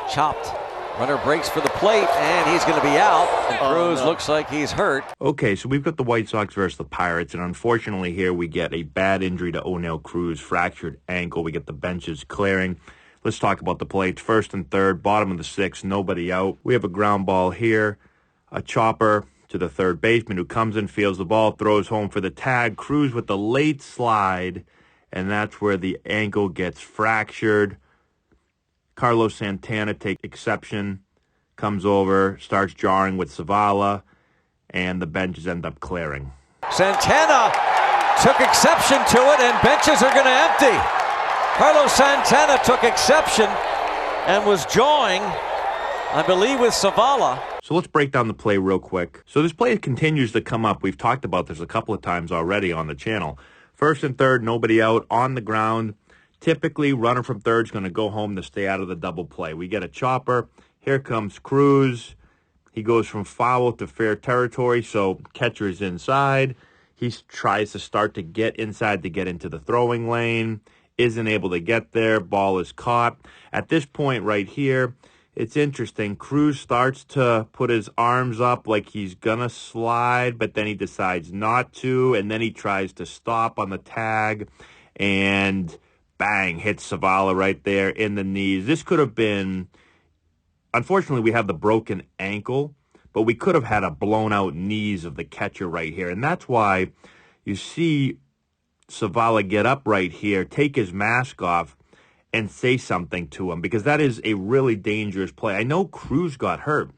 chopped. Runner breaks for the plate, and he's going to be out. And Cruz looks like he's hurt. Okay, so we've got the White Sox versus the Pirates, and unfortunately here we get a bad injury to Oneil Cruz, fractured ankle. We get the benches clearing. Let's talk about the plates. First and third, bottom of the sixth, nobody out. We have a ground ball here, a chopper to the third baseman who comes in, fields the ball, throws home for the tag. Cruz with the late slide, and that's where the ankle gets fractured. Carlos Santana takes exception, comes over, starts jarring with Zavala, and the benches end up clearing. Santana took exception to it, and benches are going to empty. Carlos Santana took exception and was jawing, I believe, with Zavala. So let's break down the play real quick. So this play continues to come up. We've talked about this a couple of times already on the channel. First and third, nobody out, on the ground. Typically, runner from third is going to go home to stay out of the double play. We get a chopper. Here comes Cruz. He goes from foul to fair territory, so catcher is inside. He tries to start to get inside to get into the throwing lane. Isn't able to get there. Ball is caught. At this point right here, it's interesting. Cruz starts to put his arms up like he's going to slide, but then he decides not to, and then he tries to stop on the tag, and bang, hits Zavala right there in the knees. This could have been, unfortunately, we have the broken ankle, but we could have had a blown-out knees of the catcher right here, and that's why you see Zavala get up right here, take his mask off, and say something to him, because that is a really dangerous play. I know Cruz got hurt,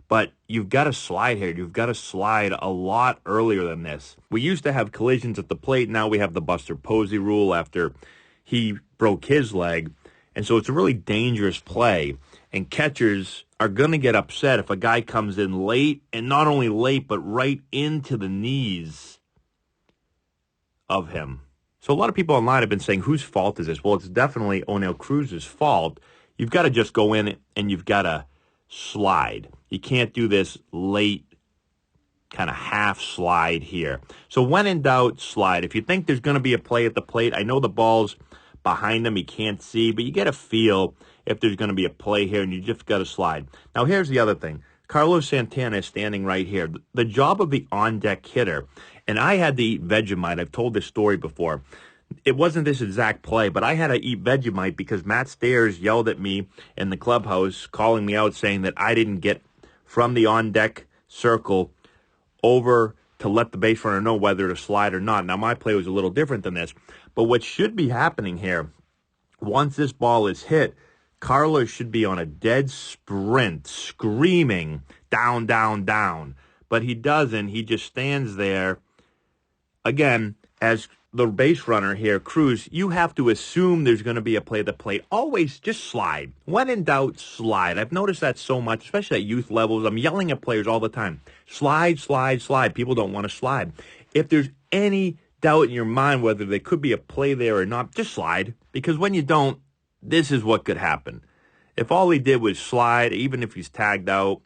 but you've got to slide here. You've got to slide a lot earlier than this. We used to have collisions at the plate. Now we have the Buster Posey rule after he broke his leg. And so it's a really dangerous play. And catchers are going to get upset if a guy comes in late, and not only late, but right into the knees of him. So a lot of people online have been saying, whose fault is this? Well, it's definitely Oneil Cruz's fault. You've got to just go in and you've got to slide. You can't do this late kind of half slide here. So when in doubt, slide. If you think there's going to be a play at the plate, I know the ball's behind him, he can't see, but you get a feel if there's going to be a play here, and you just got to slide. Now, here's the other thing. Carlos Santana is standing right here. The job of the on-deck hitter, and I had to eat Vegemite. I've told this story before. It wasn't this exact play, but I had to eat Vegemite because Matt Stairs yelled at me in the clubhouse, calling me out, saying that I didn't get from the on-deck circle over to let the base runner know whether to slide or not. Now, my play was a little different than this, but what should be happening here, once this ball is hit, Carlos should be on a dead sprint, screaming, down, down, down. But he doesn't. He just stands there. Again, as the base runner here, Cruz, you have to assume there's going to be a play at the plate. Always just slide. When in doubt, slide. I've noticed that so much, especially at youth levels. I'm yelling at players all the time. Slide, slide, slide. People don't want to slide. If there's any doubt in your mind whether there could be a play there or not, just slide. Because when you don't, this is what could happen. If all he did was slide, even if he's tagged out,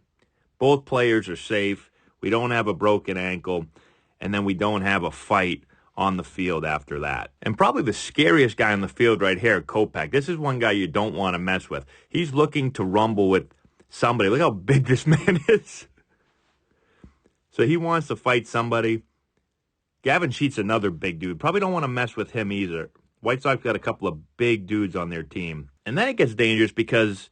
both players are safe. We don't have a broken ankle, and then we don't have a fight on the field after that. And probably the scariest guy on the field right here, Kopech. This is one guy you don't want to mess with. He's looking to rumble with somebody. Look how big this man is. So he wants to fight somebody. Gavin Sheets, another big dude. Probably don't want to mess with him either. White Sox got a couple of big dudes on their team. And then it gets dangerous because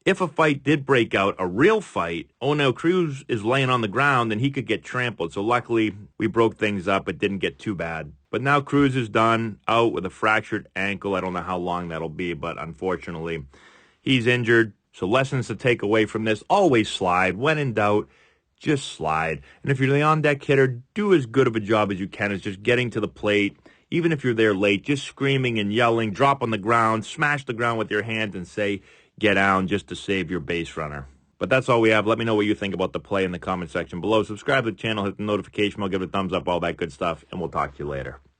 if a fight did break out, a real fight, Oneil Cruz is laying on the ground and he could get trampled. So luckily, we broke things up. It didn't get too bad. But now Cruz is done, out with a fractured ankle. I don't know how long that'll be, but unfortunately, he's injured. So lessons to take away from this, always slide. When in doubt, just slide. And if you're the on-deck hitter, do as good of a job as you can as just getting to the plate. Even if you're there late, just screaming and yelling, drop on the ground, smash the ground with your hands and say, get down, just to save your base runner. But that's all we have. Let me know what you think about the play in the comment section below. Subscribe to the channel, hit the notification bell, give it a thumbs up, all that good stuff, and we'll talk to you later.